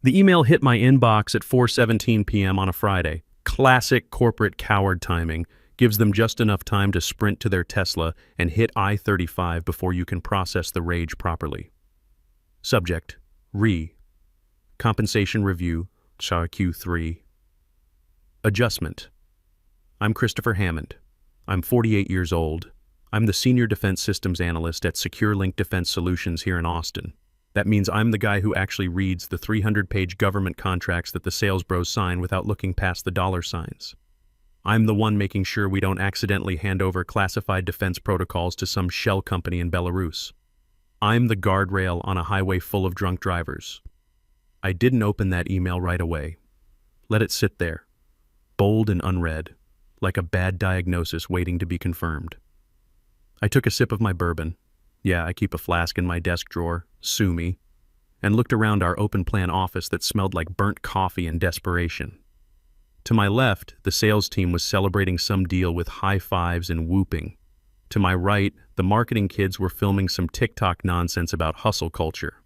The email hit my inbox at 4:17 p.m. on a Friday. Classic corporate coward timing. Gives them just enough time to sprint to their Tesla and hit I-35 before you can process the rage properly. Subject: Compensation Review, Q3. Adjustment. I'm Christopher Hammond. I'm 48 years old. I'm the Senior Defense Systems Analyst at SecureLink Defense Solutions here in Austin. That means I'm the guy who actually reads the 300-page government contracts that the sales bros sign without looking past the dollar signs. I'm the one making sure we don't accidentally hand over classified defense protocols to some shell company in Belarus. I'm the guardrail on a highway full of drunk drivers. I didn't open that email right away. Let it sit there, bold and unread, like a bad diagnosis waiting to be confirmed. I took a sip of my bourbon. Yeah, I keep a flask in my desk drawer, sue me, and looked around our open-plan office that smelled like burnt coffee and desperation. To my left, the sales team was celebrating some deal with high fives and whooping. To my right, the marketing kids were filming some TikTok nonsense about hustle culture.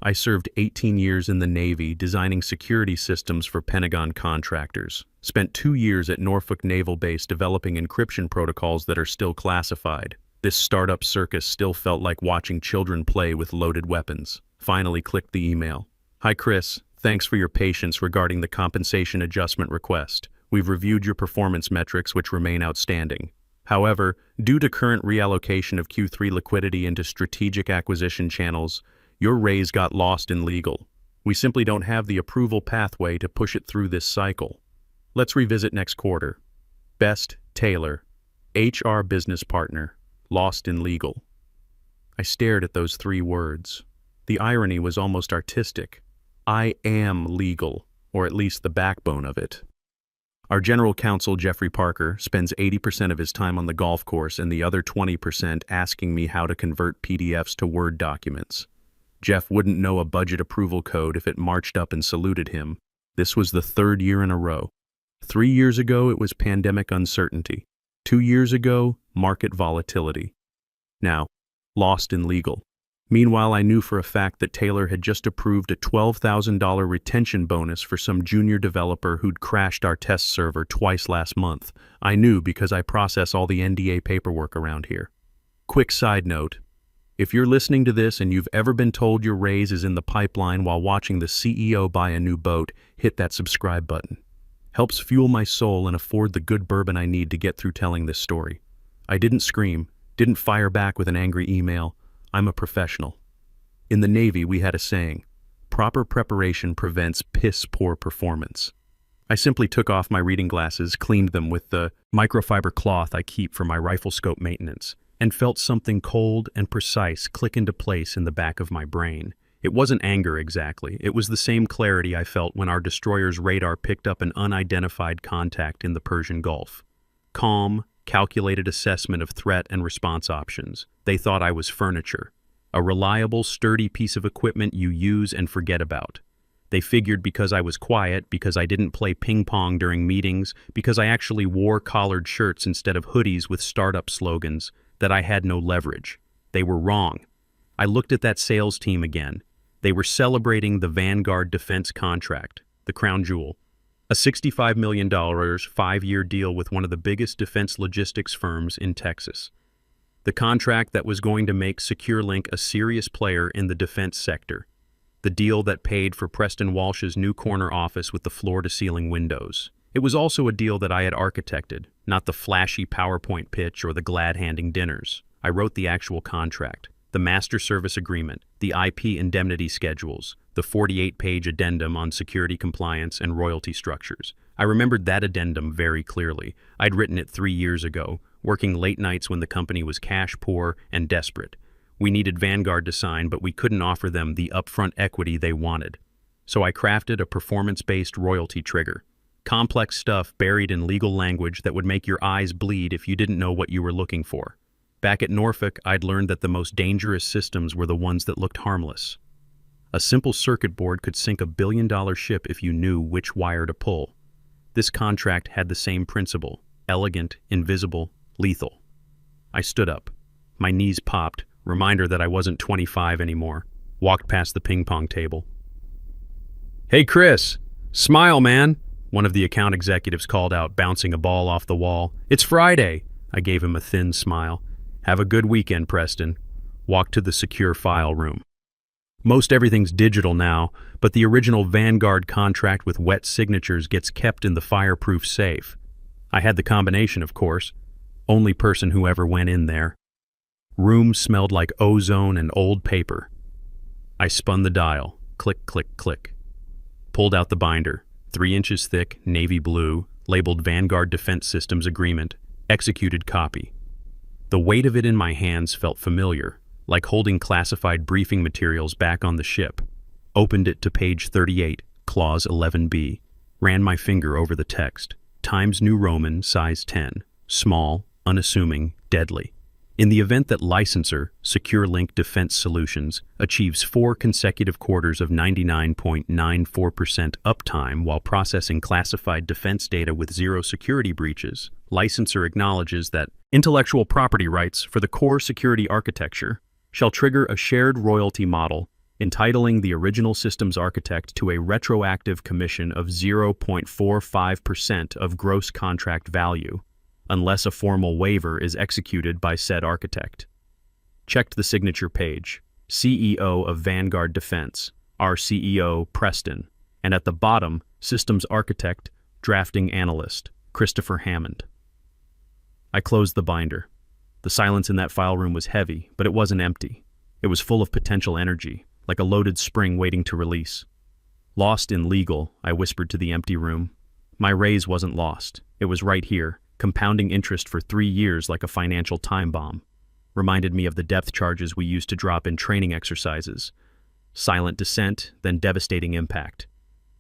I served 18 years in the Navy designing security systems for Pentagon contractors. Spent 2 years at Norfolk Naval Base developing encryption protocols that are still classified. This startup circus still felt like watching children play with loaded weapons. Finally clicked the email. Hi Chris, thanks for your patience regarding the compensation adjustment request. We've reviewed your performance metrics, which remain outstanding. However, due to current reallocation of Q3 liquidity into strategic acquisition channels, your raise got lost in legal. We simply don't have the approval pathway to push it through this cycle. Let's revisit next quarter. Best, Taylor, HR business partner, lost in legal. I stared at those 3 words. The irony was almost artistic. I am legal, or at least the backbone of it. Our general counsel, Jeffrey Parker, spends 80% of his time on the golf course and the other 20% asking me how to convert PDFs to Word documents. Jeff wouldn't know a budget approval code if it marched up and saluted him. This was the 3rd year in a row. 3 years ago, it was pandemic uncertainty. 2 years ago, market volatility. Now, lost in legal. Meanwhile, I knew for a fact that Taylor had just approved a $12,000 retention bonus for some junior developer who'd crashed our test server twice last month. I knew because I process all the NDA paperwork around here. Quick side note, if you're listening to this and you've ever been told your raise is in the pipeline while watching the CEO buy a new boat, hit that subscribe button. Helps fuel my soul and afford the good bourbon I need to get through telling this story. I didn't scream, didn't fire back with an angry email. I'm a professional. In the Navy, we had a saying, proper preparation prevents piss-poor performance. I simply took off my reading glasses, cleaned them with the microfiber cloth I keep for my rifle scope maintenance, and felt something cold and precise click into place in the back of my brain. It wasn't anger exactly. It was the same clarity I felt when our destroyer's radar picked up an unidentified contact in the Persian Gulf. Calm, calculated assessment of threat and response options. They thought I was furniture, a reliable, sturdy piece of equipment you use and forget about. They figured because I was quiet, because I didn't play ping pong during meetings, because I actually wore collared shirts instead of hoodies with startup slogans, that I had no leverage. They were wrong. I looked at that sales team again. They were celebrating the Vanguard defense contract, the crown jewel. A $65 million 5-year deal with one of the biggest defense logistics firms in Texas. The contract that was going to make SecureLink a serious player in the defense sector. The deal that paid for Preston Walsh's new corner office with the floor-to-ceiling windows. It was also a deal that I had architected, not the flashy PowerPoint pitch or the glad-handing dinners. I wrote the actual contract, the master service agreement, the IP indemnity schedules, the 48-page addendum on security compliance and royalty structures. I remembered that addendum very clearly. I'd written it 3 years ago, working late nights when the company was cash poor and desperate. We needed Vanguard to sign, but we couldn't offer them the upfront equity they wanted. So I crafted a performance-based royalty trigger. Complex stuff buried in legal language that would make your eyes bleed if you didn't know what you were looking for. Back at Norfolk, I'd learned that the most dangerous systems were the ones that looked harmless. A simple circuit board could sink $1 billion ship if you knew which wire to pull. This contract had the same principle: elegant, invisible, lethal. I stood up. My knees popped, reminder that I wasn't 25 anymore. Walked past the ping pong table. Hey, Chris. Smile, man. One of the account executives called out, bouncing a ball off the wall. It's Friday. I gave him a thin smile. Have a good weekend, Preston. Walked to the secure file room. Most everything's digital now, but the original Vanguard contract with wet signatures gets kept in the fireproof safe. I had the combination, of course. Only person who ever went in there. Room smelled like ozone and old paper. I spun the dial. Click, click, click. Pulled out the binder, 3 inches thick, navy blue, labeled Vanguard Defense Systems Agreement, executed copy. The weight of it in my hands felt familiar, like holding classified briefing materials back on the ship. Opened it to page 38, clause 11B. Ran my finger over the text. Times New Roman, size 10. Small, unassuming, deadly. In the event that licensor, SecureLink Defense Solutions, achieves 4 consecutive quarters of 99.94% uptime while processing classified defense data with 0 security breaches, licensor acknowledges that intellectual property rights for the core security architecture shall trigger a shared royalty model entitling the original systems architect to a retroactive commission of 0.45% of gross contract value, unless a formal waiver is executed by said architect. Checked the signature page. CEO of Vanguard Defense, our CEO, Preston, and at the bottom, Systems Architect, Drafting Analyst, Christopher Hammond. I closed the binder. The silence in that file room was heavy, but it wasn't empty. It was full of potential energy, like a loaded spring waiting to release. Lost in legal, I whispered to the empty room. My raise wasn't lost. It was right here, compounding interest for 3 years like a financial time bomb. Reminded me of the depth charges we used to drop in training exercises. Silent descent, then devastating impact.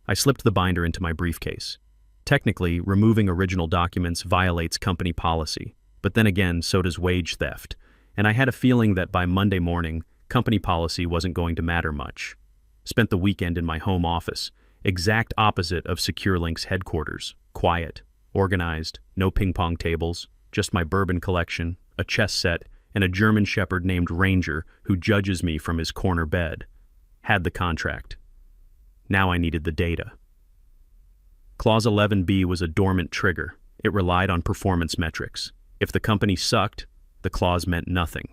I slipped the binder into my briefcase. Technically, removing original documents violates company policy, but then again, so does wage theft, and I had a feeling that by Monday morning, company policy wasn't going to matter much. Spent the weekend in my home office, exact opposite of SecureLink's headquarters. Quiet, organized, no ping-pong tables, just my bourbon collection, a chess set, and a German shepherd named Ranger who judges me from his corner bed. Had the contract. Now I needed the data. Clause 11B was a dormant trigger. It relied on performance metrics. If the company sucked, the clause meant nothing.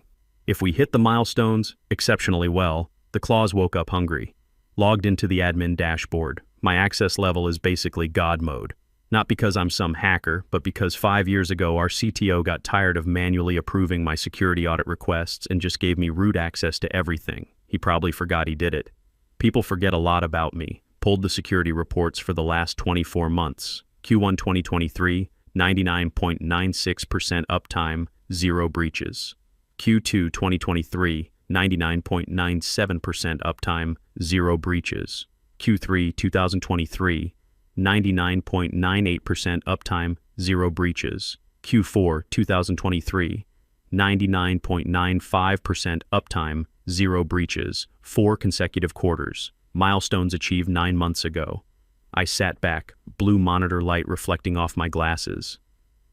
If we hit the milestones exceptionally well, the clause woke up hungry. Logged into the admin dashboard. My access level is basically God mode. Not because I'm some hacker, but because 5 years ago our CTO got tired of manually approving my security audit requests and just gave me root access to everything. He probably forgot he did it. People forget a lot about me. Pulled the security reports for the last 24 months. Q1 2023, 99.96% uptime, 0 breaches. Q2 2023, 99.97% uptime, 0 breaches. Q3 2023, 99.98% uptime, 0 breaches. Q4 2023, 99.95% uptime, 0 breaches. 4 consecutive quarters. Milestones achieved 9 months ago. I sat back, blue monitor light reflecting off my glasses.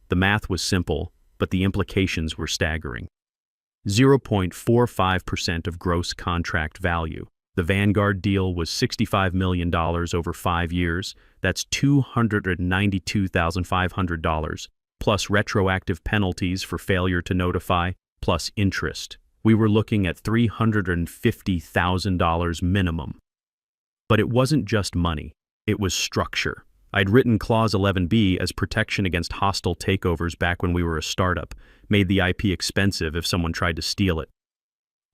The math was simple, but the implications were staggering. 0.45% of gross contract value. The Vanguard deal was $65 million over 5 years. That's $292,500, plus retroactive penalties for failure to notify, plus interest. We were looking at $350,000 minimum. But it wasn't just money. It was structure. I'd written Clause 11B as protection against hostile takeovers back when we were a startup, made the IP expensive if someone tried to steal it.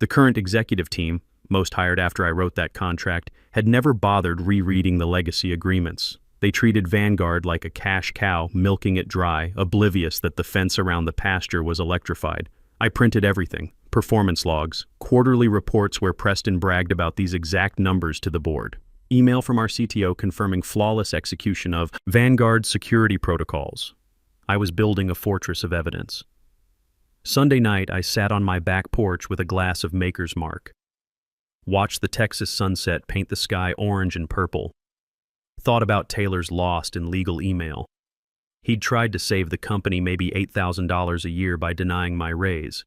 The current executive team, most hired after I wrote that contract, had never bothered rereading the legacy agreements. They treated Vanguard like a cash cow, milking it dry, oblivious that the fence around the pasture was electrified. I printed everything. Performance logs, quarterly reports where Preston bragged about these exact numbers to the board. Email from our CTO confirming flawless execution of Vanguard security protocols. I was building a fortress of evidence. Sunday night, I sat on my back porch with a glass of Maker's Mark. Watched the Texas sunset paint the sky orange and purple. Thought about Taylor's lost in legal email. He'd tried to save the company maybe $8,000 a year by denying my raise.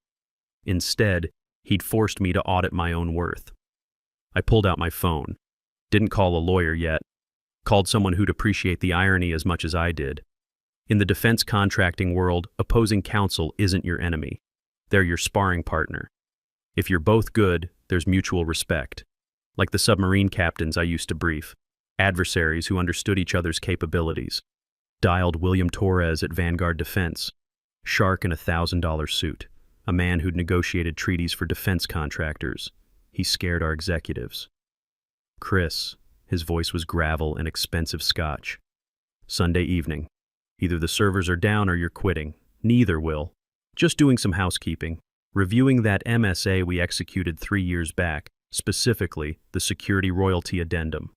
Instead, he'd forced me to audit my own worth. I pulled out my phone. Didn't call a lawyer yet, Called someone who'd appreciate the irony as much as I did. In the defense contracting world, opposing counsel isn't your enemy. They're your sparring partner. If you're both good, there's mutual respect. Like the submarine captains I used to brief, adversaries who understood each other's capabilities. Dialed William Torres at Vanguard Defense, shark in a $1,000 suit, a man who'd negotiated treaties for defense contractors. He scared our executives. Chris, his voice was gravel and expensive scotch. Sunday evening. Either the servers are down or you're quitting. Neither, Will. Just doing some housekeeping. Reviewing that MSA we executed 3 years back, specifically the security royalty addendum.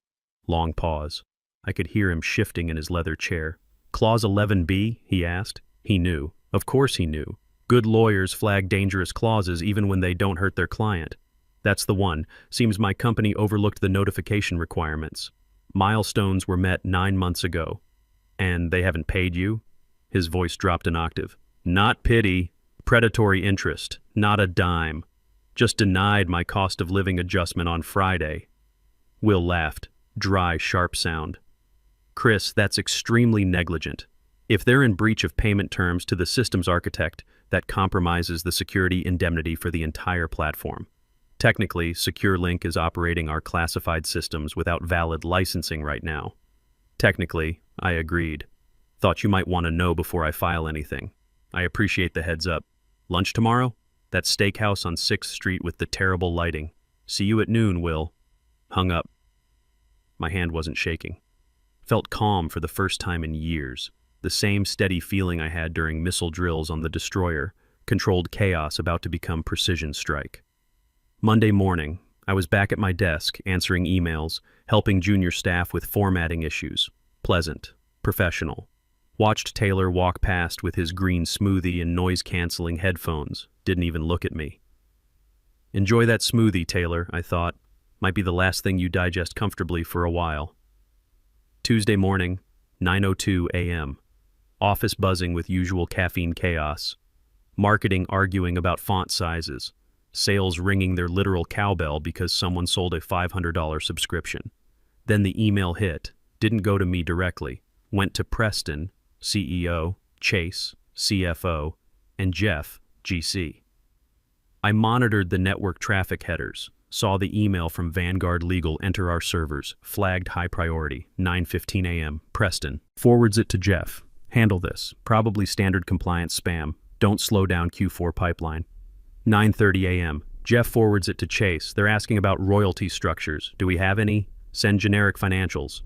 Long pause. I could hear him shifting in his leather chair. Clause 11B, he asked. He knew. Of course he knew. Good lawyers flag dangerous clauses even when they don't hurt their client. That's the one. Seems my company overlooked the notification requirements. Milestones were met 9 months ago. And they haven't paid you? His voice dropped an octave. Not pity. Predatory interest. Not a dime. Just denied my cost of living adjustment on Friday. Will laughed. Dry, sharp sound. Chris, that's extremely negligent. If they're in breach of payment terms to the systems architect, that compromises the security indemnity for the entire platform. Technically, SecureLink is operating our classified systems without valid licensing right now. Technically, I agreed. Thought you might want to know before I file anything. I appreciate the heads up. Lunch tomorrow? That steakhouse on 6th Street with the terrible lighting. See you at noon, Will. Hung up. My hand wasn't shaking. Felt calm for the first time in years. The same steady feeling I had during missile drills on the destroyer, controlled chaos about to become precision strike. Monday morning, I was back at my desk, answering emails, helping junior staff with formatting issues. Pleasant, professional. Watched Taylor walk past with his green smoothie and noise-canceling headphones. Didn't even look at me. Enjoy that smoothie, Taylor, I thought. Might be the last thing you digest comfortably for a while. Tuesday morning, 9:02 a.m. Office buzzing with usual caffeine chaos. Marketing arguing about font sizes. Sales ringing their literal cowbell because someone sold a $500 subscription. Then the email hit. Didn't go to me directly. Went to Preston, CEO, Chase, CFO, and Jeff, GC. I monitored the network traffic headers. Saw the email from Vanguard Legal enter our servers. Flagged high priority. 9:15 a.m. Preston. Forwards it to Jeff. Handle this. Probably standard compliance spam. Don't slow down Q4 pipeline. 9:30 a.m. Jeff forwards it to Chase. They're asking about royalty structures. Do we have any? Send generic financials.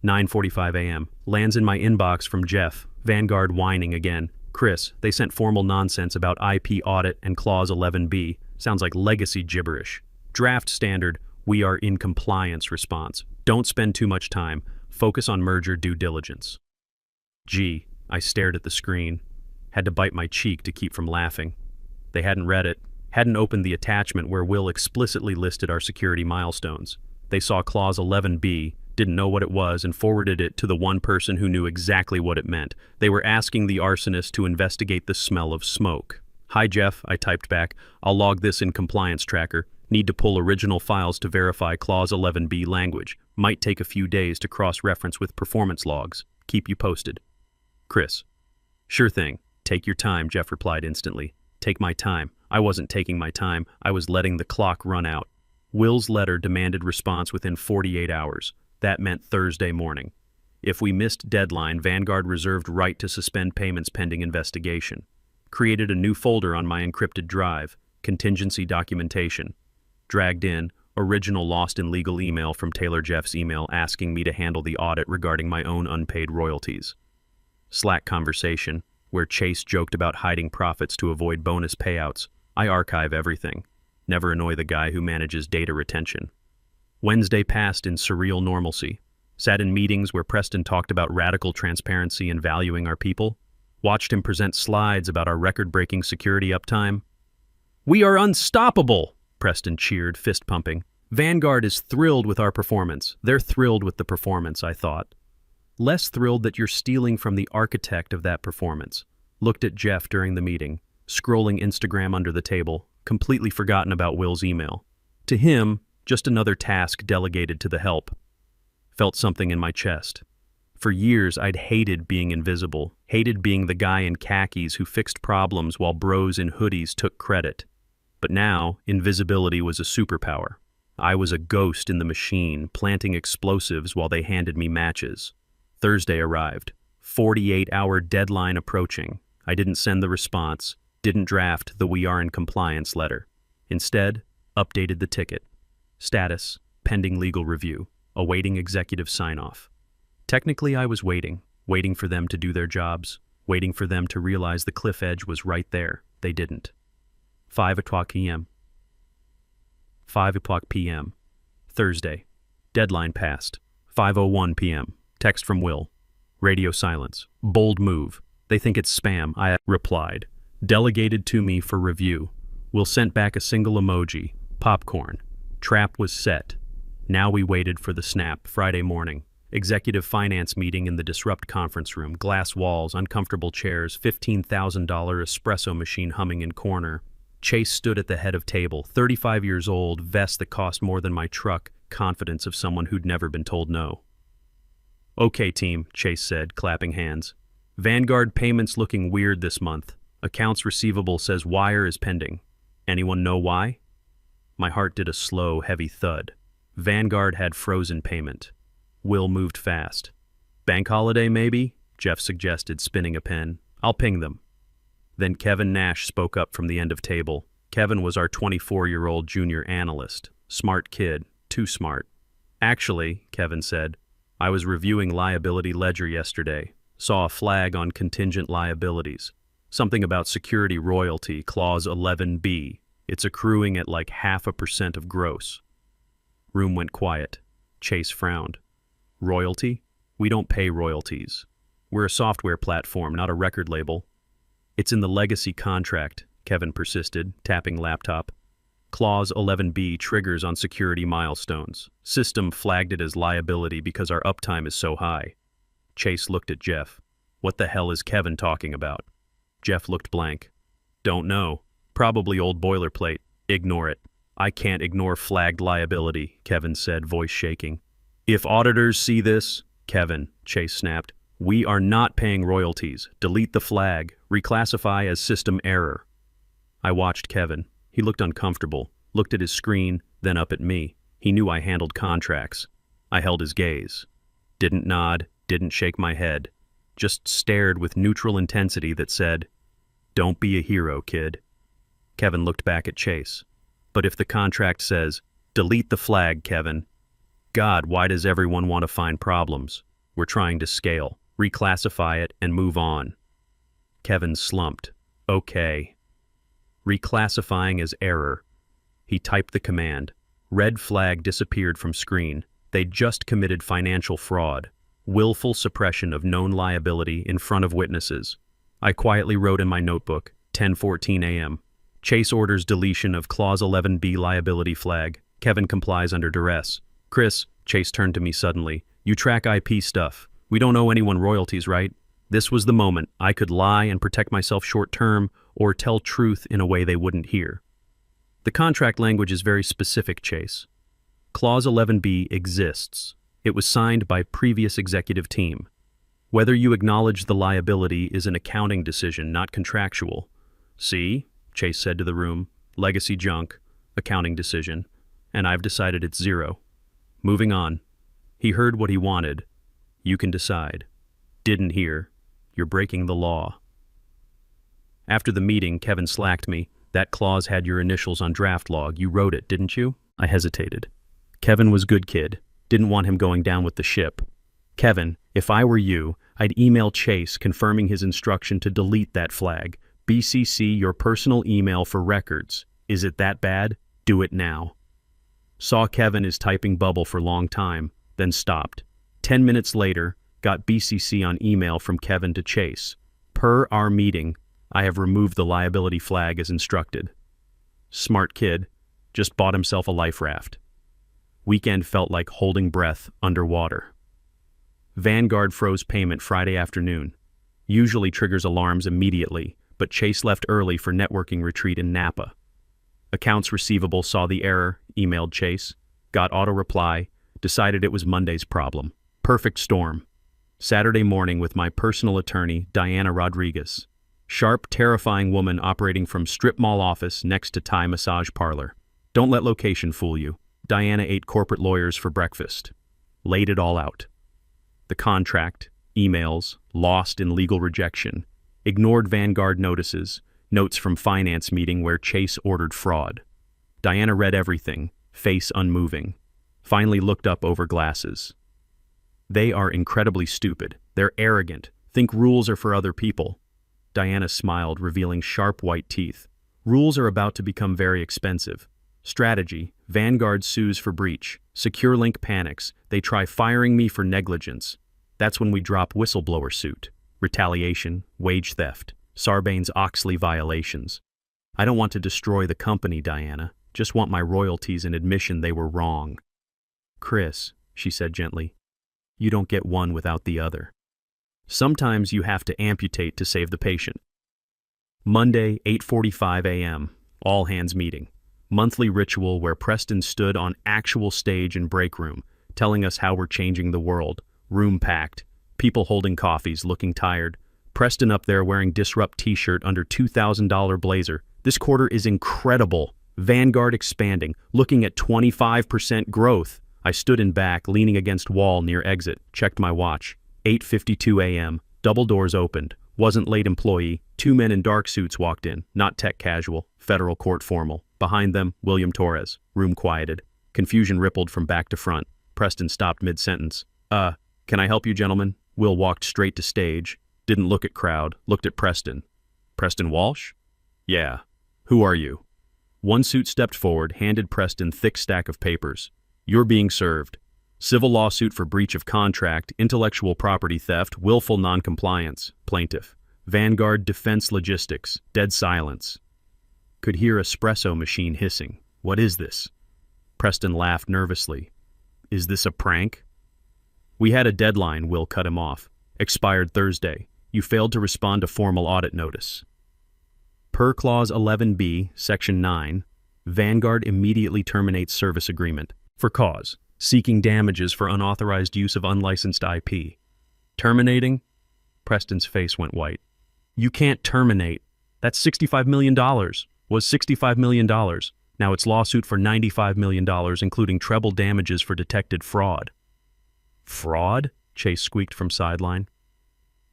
9:45 a.m. Lands in my inbox from Jeff. Vanguard whining again. Chris, they sent formal nonsense about IP audit and Clause 11B. Sounds like legacy gibberish. Draft standard, we are in compliance response. Don't spend too much time. Focus on merger due diligence. Gee, I stared at the screen. Had to bite my cheek to keep from laughing. They hadn't read it, hadn't opened the attachment where Will explicitly listed our security milestones. They saw Clause 11B, didn't know what it was, and forwarded it to the one person who knew exactly what it meant. They were asking the arsonist to investigate the smell of smoke. Hi, Jeff, I typed back. I'll log this in compliance tracker. Need to pull original files to verify Clause 11B language. Might take a few days to cross-reference with performance logs. Keep you posted. Chris. Sure thing. Take your time, Jeff replied instantly. Take my time. I wasn't taking my time. I was letting the clock run out. Will's letter demanded response within 48 hours. That meant Thursday morning. If we missed deadline, Vanguard reserved right to suspend payments pending investigation. Created a new folder on my encrypted drive. Contingency documentation. Dragged in, original lost in legal email from Taylor Jeff's email asking me to handle the audit regarding my own unpaid royalties. Slack conversation, where Chase joked about hiding profits to avoid bonus payouts. I archive everything. Never annoy the guy who manages data retention. Wednesday passed in surreal normalcy. Sat in meetings where Preston talked about radical transparency and valuing our people. Watched him present slides about our record-breaking security uptime. We are unstoppable! Preston cheered, fist-pumping. Vanguard is thrilled with our performance. They're thrilled with the performance, I thought. Less thrilled that you're stealing from the architect of that performance. Looked at Jeff during the meeting, scrolling Instagram under the table, completely forgotten about Will's email. To him, just another task delegated to the help. felt something in my chest. For years, I'd hated being invisible, hated being the guy in khakis who fixed problems while bros in hoodies took credit. But now, invisibility was a superpower. I was a ghost in the machine, planting explosives while they handed me matches. Thursday arrived. 48-hour deadline approaching. I didn't send the response, didn't draft the "we are in compliance" letter. Instead, updated the ticket. Status, pending legal review, awaiting executive sign-off. Technically, I was waiting for them to do their jobs, waiting for them to realize the cliff edge was right there. They didn't. 5:00 p.m. 5:00 p.m. Thursday. Deadline passed. 5:01 p.m. Text from Will. Radio silence. Bold move. They think it's spam, I replied. Delegated to me for review. Will sent back a single emoji. Popcorn. Trap was set. Now we waited for the snap. Friday morning. Executive finance meeting in the Disrupt conference room. Glass walls, uncomfortable chairs, $15,000 espresso machine humming in corner. Chase stood at the head of table, 35 years old, vest that cost more than my truck, confidence of someone who'd never been told no. Okay, team, Chase said, clapping hands. Vanguard payments looking weird this month. Accounts receivable says wire is pending. Anyone know why? My heart did a slow, heavy thud. Vanguard had frozen payment. Will moved fast. Bank holiday, maybe? Jeff suggested, spinning a pen. I'll ping them. Then Kevin Nash spoke up from the end of table. Kevin was our 24-year-old junior analyst. Smart kid. Too smart. Actually, Kevin said, I was reviewing liability ledger yesterday. Saw a flag on contingent liabilities. Something about security royalty, clause 11B. It's accruing at like 0.5% of gross. Room went quiet. Chase frowned. Royalty? We don't pay royalties. We're a software platform, not a record label. It's in the legacy contract, Kevin persisted, tapping laptop. Clause 11B triggers on security milestones. System flagged it as liability because our uptime is so high. Chase looked at Jeff. What the hell is Kevin talking about? Jeff looked blank. Don't know. Probably old boilerplate. Ignore it. I can't ignore flagged liability, Kevin said, voice shaking. If auditors see this, Kevin, Chase snapped, we are not paying royalties. Delete the flag. Reclassify as system error. I watched Kevin. He looked uncomfortable, looked at his screen, then up at me. He knew I handled contracts. I held his gaze. Didn't nod, didn't shake my head. Just stared with neutral intensity that said, Don't be a hero, kid. Kevin looked back at Chase. But if the contract says, delete the flag, Kevin. God, why does everyone want to find problems? We're trying to scale, reclassify it, and move on. Kevin slumped. Okay. Reclassifying as error. He typed the command. Red flag disappeared from screen. They'd just committed financial fraud. Willful suppression of known liability in front of witnesses. I quietly wrote in my notebook, 10:14 a.m. Chase orders deletion of Clause 11B liability flag. Kevin complies under duress. Chris, Chase turned to me suddenly. You track IP stuff. We don't owe anyone royalties, right? This was the moment I could lie and protect myself short-term or tell truth in a way they wouldn't hear. The contract language is very specific, Chase. Clause 11B exists. It was signed by previous executive team. Whether you acknowledge the liability is an accounting decision, not contractual. See, Chase said to the room, legacy junk, accounting decision, and I've decided it's zero. Moving on. He heard what he wanted. You can decide. Didn't hear. You're breaking the law. After the meeting, Kevin slacked me. That clause had your initials on draft log. You wrote it, didn't you? I hesitated. Kevin was good kid. Didn't want him going down with the ship. Kevin, if I were you, I'd email Chase confirming his instruction to delete that flag. BCC your personal email for records. Is it that bad? Do it now. Saw Kevin is typing bubble for long time, then stopped. 10 minutes later, got BCC on email from Kevin to Chase. Per our meeting, I have removed the liability flag as instructed. Smart kid, just bought himself a life raft. Weekend felt like holding breath underwater. Vanguard froze payment Friday afternoon. Usually triggers alarms immediately, but Chase left early for networking retreat in Napa. Accounts receivable saw the error, emailed Chase, got auto reply, Decided it was Monday's problem. Perfect storm. Saturday morning with my personal attorney, Diana Rodriguez. Sharp, terrifying woman operating from strip mall office next to Thai massage parlor. Don't let location fool you. Diana ate corporate lawyers for breakfast. Laid it all out. The contract, emails, lost in legal rejection. Ignored Vanguard notices, notes from finance meeting where Chase ordered fraud. Diana read everything, face unmoving. Finally looked up over glasses. They are incredibly stupid. They're arrogant. Think rules are for other people. Diana smiled, revealing sharp white teeth. Rules are about to become very expensive. Strategy, Vanguard sues for breach. SecureLink panics. They try firing me for negligence. That's when we drop whistleblower suit. Retaliation, wage theft, Sarbanes-Oxley violations. I don't want to destroy the company, Diana. Just want my royalties and admission they were wrong. Chris, she said gently, you don't get one without the other. Sometimes you have to amputate to save the patient. Monday, 8:45 a.m., all hands meeting. Monthly ritual where Preston stood on actual stage in break room, telling us how we're changing the world. Room packed, people holding coffees, looking tired. Preston up there wearing Disrupt t-shirt under $2,000 blazer. This quarter is incredible. Vanguard expanding, looking at 25% growth. I stood in back, leaning against wall near exit, checked my watch. 8:52 a.m., double doors opened. Wasn't late employee. 2 men in dark suits walked in, not tech casual, federal court formal. Behind them, William Torres. Room quieted. Confusion rippled from back to front. Preston stopped mid-sentence. Can I help you, gentlemen? Will walked straight to stage. Didn't look at crowd, looked at Preston. Preston Walsh? Yeah. Who are you? One suit stepped forward, handed Preston thick stack of papers. You're being served. Civil lawsuit for breach of contract, intellectual property theft, willful noncompliance. Plaintiff. Vanguard Defense Logistics. Dead silence. Could hear espresso machine hissing. What is this? Preston laughed nervously. Is this a prank? We had a deadline, Will cut him off. Expired Thursday. You failed to respond to formal audit notice. Per Clause 11B, Section 9, Vanguard immediately terminates service agreement. For cause. Seeking damages for unauthorized use of unlicensed IP. Terminating? Preston's face went white. You can't terminate. That's $65 million. Was $65 million. Now it's lawsuit for $95 million, including treble damages for detected fraud. Fraud? Chase squeaked from sideline.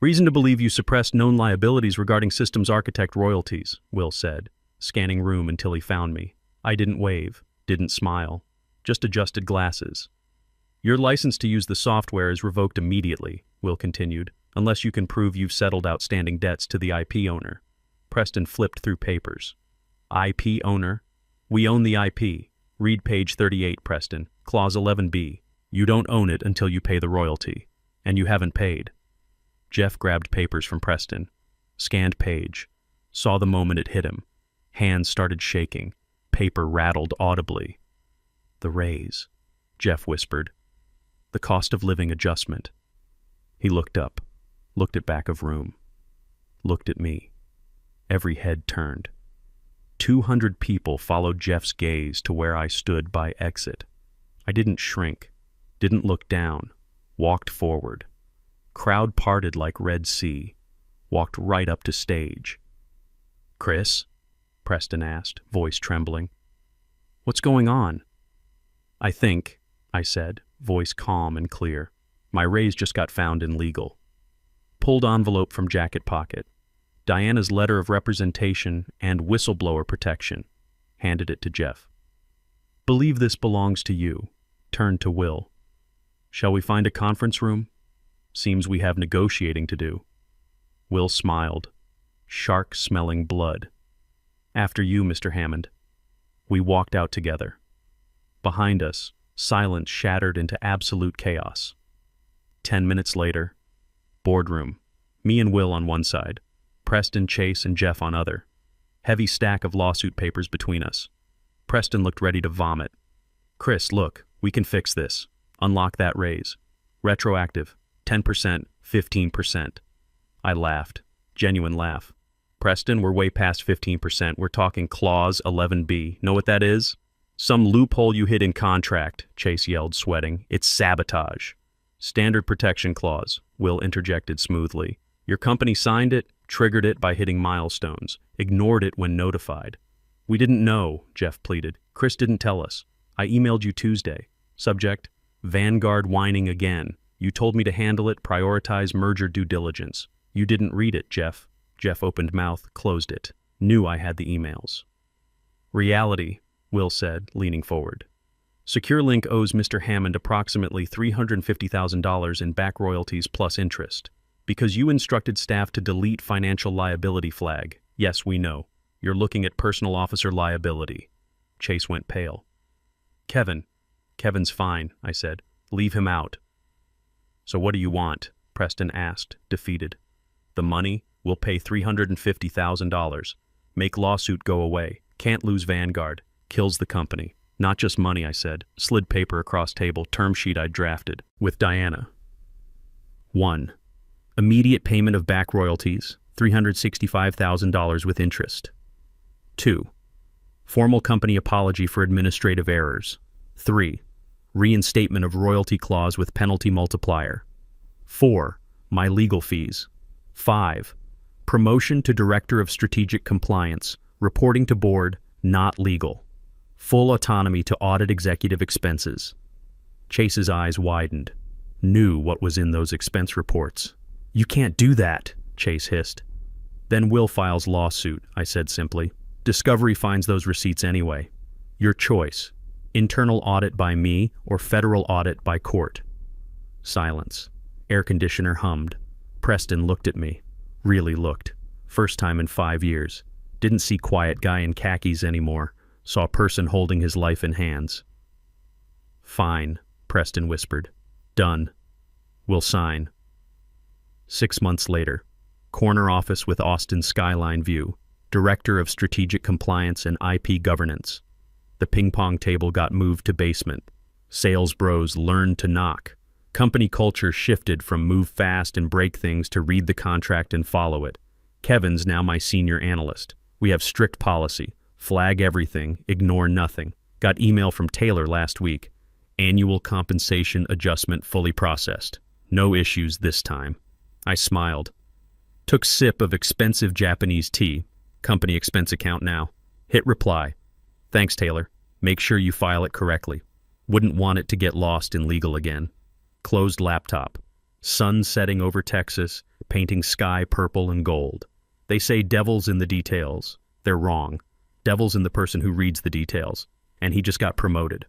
Reason to believe you suppressed known liabilities regarding systems architect royalties, Will said, scanning room until he found me. I didn't wave, didn't smile, just adjusted glasses. Your license to use the software is revoked immediately, Will continued, unless you can prove you've settled outstanding debts to the IP owner. Preston flipped through papers. IP owner? We own the IP. Read page 38, Preston. Clause 11B. You don't own it until you pay the royalty. And you haven't paid. Jeff grabbed papers from Preston. Scanned page. Saw the moment it hit him. Hands started shaking. Paper rattled audibly. The raise, Jeff whispered. The cost of living adjustment. He looked up. Looked at back of room. Looked at me. Every head turned. 200 people followed Jeff's gaze to where I stood by exit. I didn't shrink, didn't look down, walked forward. Crowd parted like Red Sea, walked right up to stage. Chris? Preston asked, voice trembling. What's going on? I think, I said, voice calm and clear. My raise just got found in legal. Pulled envelope from jacket pocket. Diana's letter of representation and whistleblower protection. Handed it to Jeff. Believe this belongs to you. Turned to Will. Shall we find a conference room? Seems we have negotiating to do. Will smiled. Shark-smelling blood. After you, Mr. Hammond. We walked out together. Behind us, silence shattered into absolute chaos. 10 minutes later, boardroom. Me and Will on one side. Preston, Chase, and Jeff on other. Heavy stack of lawsuit papers between us. Preston looked ready to vomit. Chris, look, we can fix this. Unlock that raise. Retroactive. 10%, 15%. I laughed. Genuine laugh. Preston, we're way past 15%. We're talking Clause 11B. Know what that is? Some loophole you hid in contract, Chase yelled, sweating. It's sabotage. Standard protection clause, Will interjected smoothly. Your company signed it, triggered it by hitting milestones, ignored it when notified. We didn't know, Jeff pleaded. Chris didn't tell us. I emailed you Tuesday. Subject, Vanguard whining again. You told me to handle it, prioritize merger due diligence. You didn't read it, Jeff. Jeff opened mouth, closed it. Knew I had the emails. Reality, Will said, leaning forward. SecureLink owes Mr. Hammond approximately $350,000 in back royalties plus interest. Because you instructed staff to delete financial liability flag. Yes, we know. You're looking at personal officer liability. Chase went pale. Kevin's fine, I said. Leave him out. So what do you want? Preston asked, defeated. The money? We'll pay $350,000. Make lawsuit go away. Can't lose Vanguard. Kills the company. Not just money, I said. Slid paper across table, term sheet I'd drafted. With Diana. 1. Immediate payment of back royalties, $365,000 with interest. 2. Formal company apology for administrative errors. 3. Reinstatement of royalty clause with penalty multiplier. 4. My legal fees. 5. Promotion to Director of Strategic Compliance, reporting to board, not legal. Full autonomy to audit executive expenses. Chase's eyes widened. Knew what was in those expense reports. You can't do that, Chase hissed. Then Will files lawsuit, I said simply. Discovery finds those receipts anyway. Your choice. Internal audit by me or federal audit by court. Silence. Air conditioner hummed. Preston looked at me. Really looked. First time in 5 years. Didn't see quiet guy in khakis anymore. Saw a person holding his life in hands. Fine, Preston whispered. Done. We'll sign. 6 months later. Corner office with Austin skyline view. Director of Strategic Compliance and IP Governance. The ping-pong table got moved to basement. Sales bros learned to knock. Company culture shifted from move fast and break things to read the contract and follow it. Kevin's now my senior analyst. We have strict policy. Flag everything, ignore nothing. Got email from Taylor last week. Annual compensation adjustment fully processed. No issues this time. I smiled. Took sip of expensive Japanese tea. Company expense account now. Hit reply. Thanks, Taylor. Make sure you file it correctly. Wouldn't want it to get lost in legal again. Closed laptop. Sun setting over Texas, painting sky purple and gold. They say devil's in the details. They're wrong. Devil's in the person who reads the details. And he just got promoted.